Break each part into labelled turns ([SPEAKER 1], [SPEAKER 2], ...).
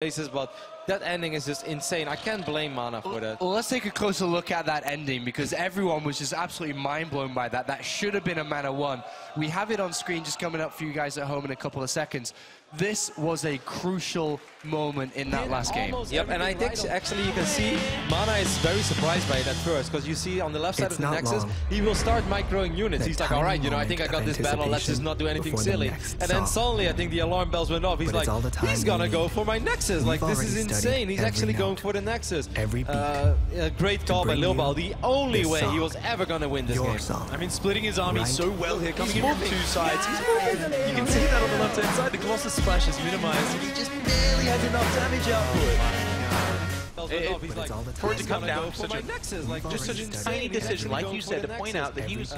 [SPEAKER 1] places, but that ending is just insane. I can't blame Mana for that.
[SPEAKER 2] Well, let's take a closer look at that ending because everyone was just absolutely mind-blown by that. That should have been a Mana 1. We have it on screen just coming up for you guys at home in a couple of seconds. This was a crucial moment in that last game.
[SPEAKER 1] Yep, and I think actually you can see Mana is very surprised by it at first, because you see on the left side of the Nexus, he will start microing units. He's like, all right, you know, I think I got this battle, let's just not do anything silly. And then suddenly I think the alarm bells went off. He's like, he's gonna go for my Nexus. Like, this is insane. He's actually going for the Nexus. A great call by Lilbal. The only way he was ever gonna win this game.
[SPEAKER 3] I mean, splitting his army so well here, coming in from two sides. He's moving. You can see that on the left-hand side. The Colossus splash is minimized, and he just barely has enough damage output. For it to come down to such a tiny decision, like you said, to point out that he was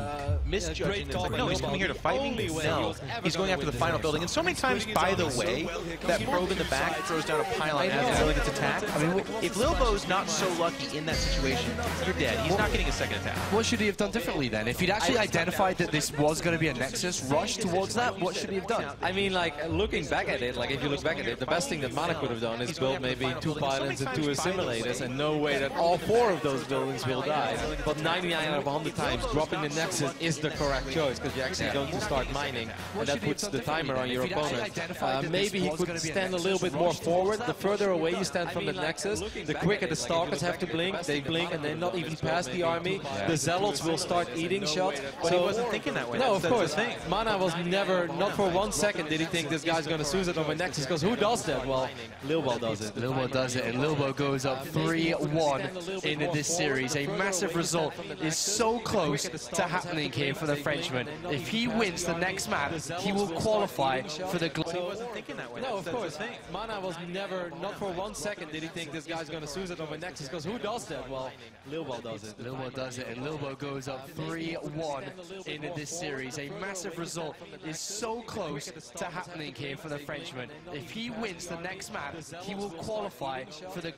[SPEAKER 3] misjudging. It's like, no, he's coming here to fight me. No, he's going after the final building. And so many times, by the way, that probe in the back throws down a pylon as the building gets attacked. I mean, if Lilbo's not so lucky in that situation, you're dead. He's not getting a second attack.
[SPEAKER 2] What should he have done differently then? If he'd actually identified that this was going to be a Nexus rush towards that, what should he have done?
[SPEAKER 1] I mean, like, looking back at it, like, if you look back at it, the best thing that Mana could have done is build maybe 2 pylons and 2 assimilators, and no way that all 4 of those buildings will die. But 99 out of 100 times, dropping the Nexus is the correct choice, because you're actually going to start mining, and that puts the timer on your opponent. Maybe he could stand a little bit more forward. The further away you stand from the Nexus, the quicker the Stalkers have to blink. They blink and they're not even past the army. The Zealots will start eating shots.
[SPEAKER 3] But he wasn't thinking that way.
[SPEAKER 1] No, of course. Mana was never, not for 1 second did he think this guy's going to suicide over Nexus, because who does that? Well, Lilbo does it.
[SPEAKER 2] Lilbo does it, and Lilbo goes up 3-1 in this series. A massive result is so close to happening here for the Frenchman. If he wins the next map, he will qualify for the...
[SPEAKER 1] No, of course. Mana was never, not for 1 second did he think this guy's going to suicide over Nexus, because who does that? Well, Lilbo does it.
[SPEAKER 2] Lilbo does it, and Lilbo goes up 3-1 in this series. A massive result is so close to happening here for the Frenchman. If he wins the next map, he will qualify for the...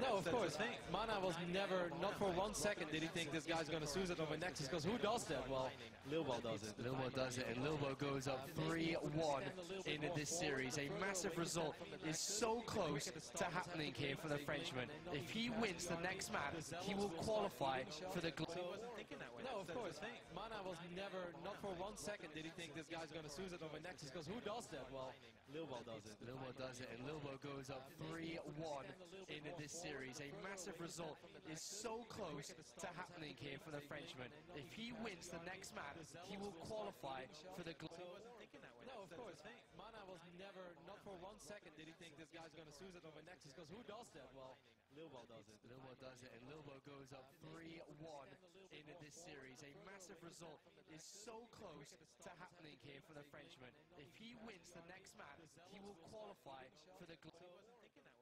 [SPEAKER 1] No, of course. Mana was never, not for 1 second did he think this guy's going to suicide over Nexus, because who does that? Well, Lilbo does it.
[SPEAKER 2] Lilbo does it, and Lilbo goes up 3-1 in this series. A massive result is so close to happening here for the Frenchman. If he wins the next map, he will qualify for the...
[SPEAKER 1] No, of course. Mana was never, not for 1 second did he think this guy's going to suicide over Nexus, because who does that? Well, Lilbo does it.
[SPEAKER 2] Lilbo does it, and Lilbo goes up 3-1 in this series. A massive result is so close to happening here for the Frenchman. If he wins the next map, he will qualify for the...
[SPEAKER 1] No, of course. Mana was never, not for 1 second did he think this guy's going to suicide over Nexus, because who does that? Well, Lilbo does it.
[SPEAKER 2] Lilbo does it, and Lilbo goes up 3-1 in this series. A massive result is so close to happening here for the Frenchman. If he wins the next map, he will qualify for the...
[SPEAKER 1] No, of course. Mana was never, not for 1 second did he think this guy's going to suicide over Nexus, because who does that? Well, Lilbo does it.
[SPEAKER 2] Lilbo does it, and Lilbo goes up 3-1 in this series. A massive result is so close to happening here for the Frenchman. If he wins the next map, he will qualify for the...
[SPEAKER 1] No, of course. Mana was never, not for 1 second did he think this guy's going to suicide over Nexus, because who does that? Well, Lilbo does it.
[SPEAKER 2] Lilbo does it, and Lilbo goes up 3-1 in this series. A massive result is so close to happening here for the Frenchman. If he wins the next map, he will qualify for the...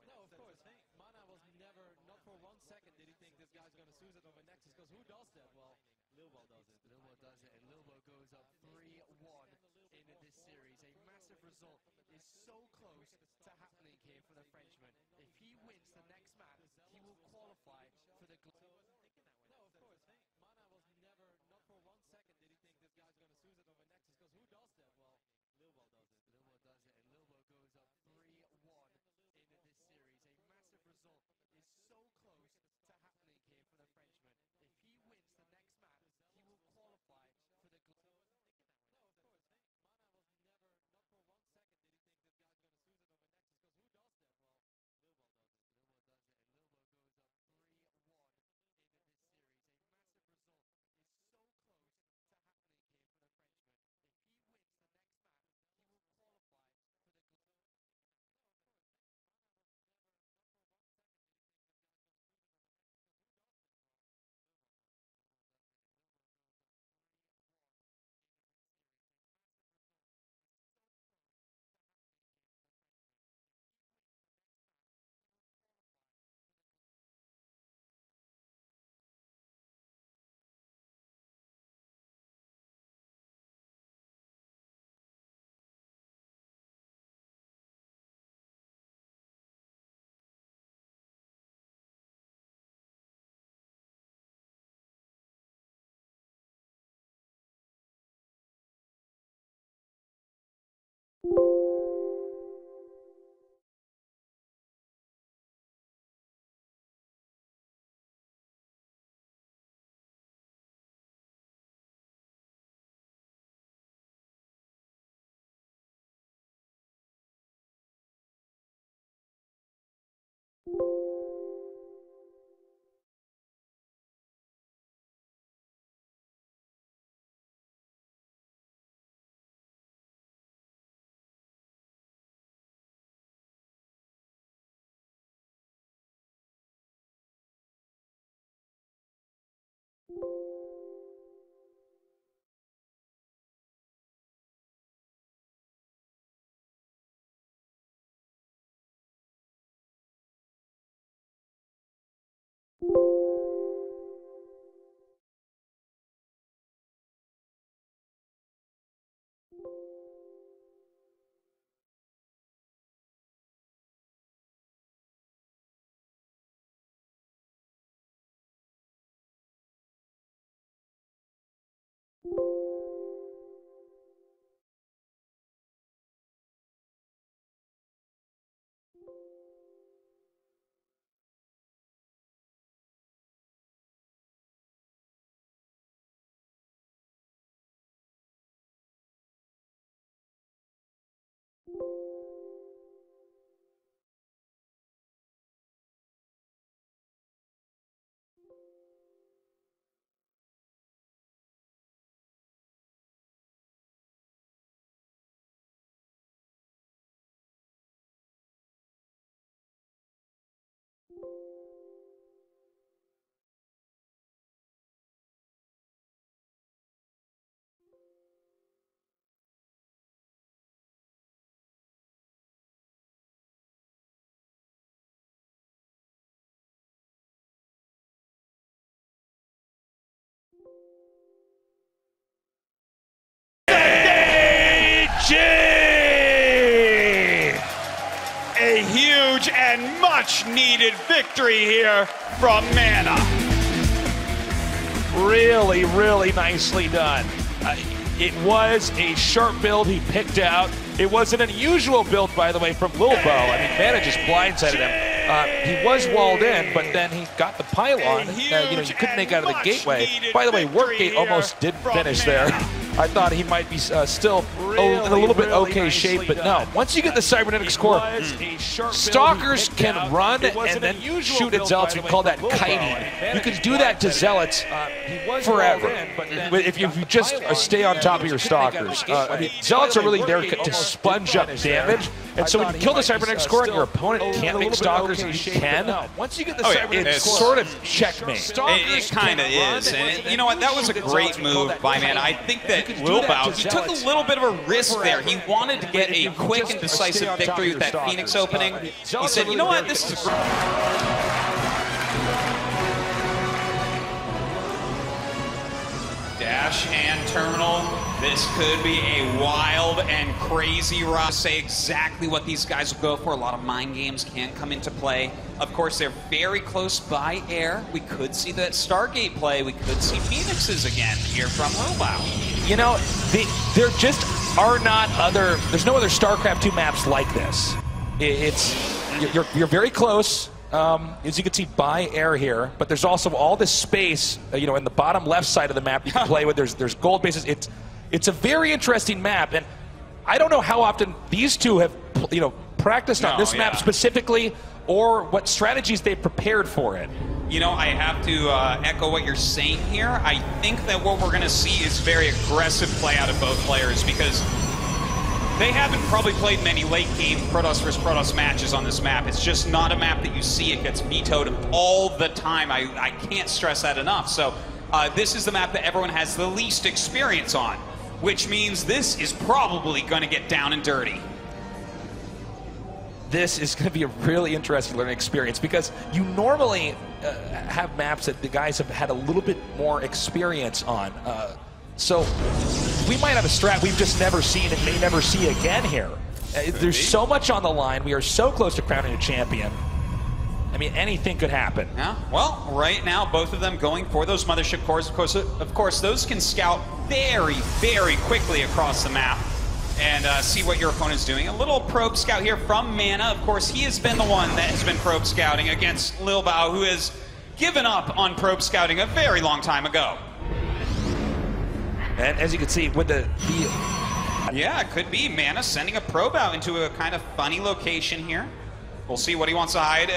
[SPEAKER 1] No, of course. Mana was never, not for 1 second did he think this guy's going to suicide over Nexus, because who does that? Well, Lilbo does it.
[SPEAKER 2] Lilbo does it, and Lilbo goes up 3-1 in this series. A massive result is so close to happening here for the Frenchman. If he wins the next map, he will qualify for the...
[SPEAKER 4] a huge and much needed victory here from Mana.
[SPEAKER 5] Really, really nicely done. It was a sharp build he picked out. It was an unusual build, by the way, from Lil Bo. I mean, Mana just blindsided him. He was walled in, but then he got the pylon. You couldn't make out of the gateway. By the way, Workgate almost didn't finish there. I thought he might be still in a little bit okay shape, but no. Once you get the Cybernetics core, Stalkers can run and then shoot at Zealots. We call that kiting. You can do that to Zealots forever if you just stay on top of your Stalkers. I mean, Zealots are really there to sponge up damage, and so when you kill the Cybernetics core and your opponent can't make Stalkers, you can. Once you get the Cybernetics core, it's sort of checkmate.
[SPEAKER 4] It kind of is, and you know what? That was a great move by Man. I think that Lil Bo, he took a little bit of a risk there. He wanted to get a quick and decisive victory with that Phoenix opening. He said, you know what? This is a dash and terminal. This could be a wild and crazy run. Say exactly what these guys will go for. A lot of mind games can come into play. Of course, they're very close by air. We could see that Stargate play. We could see Phoenixes again here from Lil Bo.
[SPEAKER 5] You know, there just are not other. There's no other StarCraft 2 maps like this. You're very close. As you can see, by air here, but there's also all this space, in the bottom left side of the map you can play with. There's gold bases. It's a very interesting map, and I don't know how often these two have, practiced on this map specifically, or what strategies they've prepared for it.
[SPEAKER 4] You know, I have to echo what you're saying here. I think that what we're going to see is very aggressive play out of both players, because they haven't probably played many late-game Protoss versus Protoss matches on this map. It's just not a map that you see. It gets vetoed all the time. I can't stress that enough. So this is the map that everyone has the least experience on, which means this is probably going to get down and dirty.
[SPEAKER 5] This is going to be a really interesting learning experience, because you normally have maps that the guys have had a little bit more experience on. So we might have a strat we've just never seen and may never see again here. There's so much on the line. We are so close to crowning a champion. I mean, anything could happen.
[SPEAKER 4] Yeah. Well, right now, both of them going for those mothership cores. Of course, those can scout very, very quickly across the map and see what your opponent's doing. A little probe scout here from Mana. Of course, he has been the one that has been probe scouting against Lil Bo, who has given up on probe scouting a very long time ago.
[SPEAKER 5] And as you can see, with the
[SPEAKER 4] yeah, it could be Mana sending a probe out into a kind of funny location here. We'll see what he wants to hide.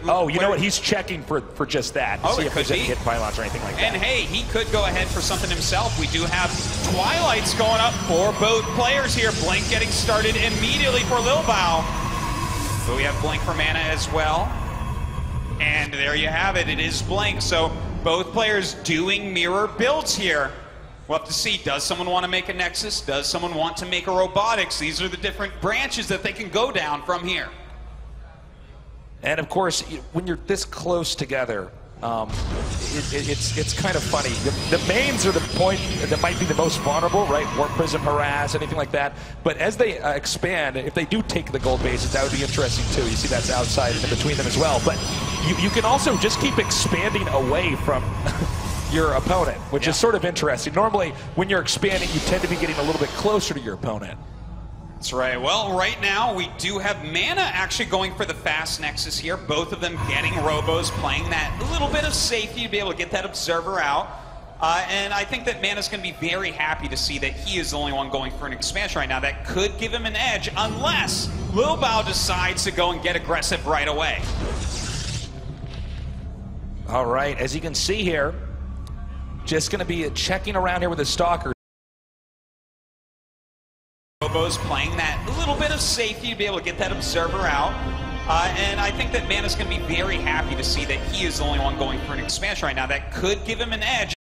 [SPEAKER 5] Oh, you know what? He's checking for just that.
[SPEAKER 4] Oh,
[SPEAKER 5] see if there's any hit pylons or anything like that.
[SPEAKER 4] And hey, he could go ahead for something himself. We do have Twilights going up for both players here. Blink getting started immediately for Lil Bo. But we have Blink for Mana as well. And there you have it. It is Blink. So both players doing mirror builds here. We'll have to see. Does someone want to make a Nexus? Does someone want to make a Robotics? These are the different branches that they can go down from here.
[SPEAKER 5] And of course, when you're this close together, it's kind of funny. The mains are the point that might be the most vulnerable, right? Warp Prism, Harass, anything like that. But as they expand, if they do take the gold bases, that would be interesting too. You see that's outside and in between them as well. But you can also just keep expanding away from your opponent, which is sort of interesting. Normally, when you're expanding, you tend to be getting a little bit closer to your opponent.
[SPEAKER 4] That's right. Well, right now we do have Mana actually going for the fast Nexus here. Both of them getting Robos, playing that little bit of safety to be able to get that Observer out. And I think that Mana's going to be very happy to see that he is the only one going for an expansion right now. That could give him an edge unless Lil Bo decides to go and get aggressive right away.
[SPEAKER 5] All right, as you can see here, just going to be checking around here with the Stalker.
[SPEAKER 4] Robos playing that little bit of safety to be able to get that Observer out. And I think that Mana's going to be very happy to see that he is the only one going for an expansion right now. That could give him an edge.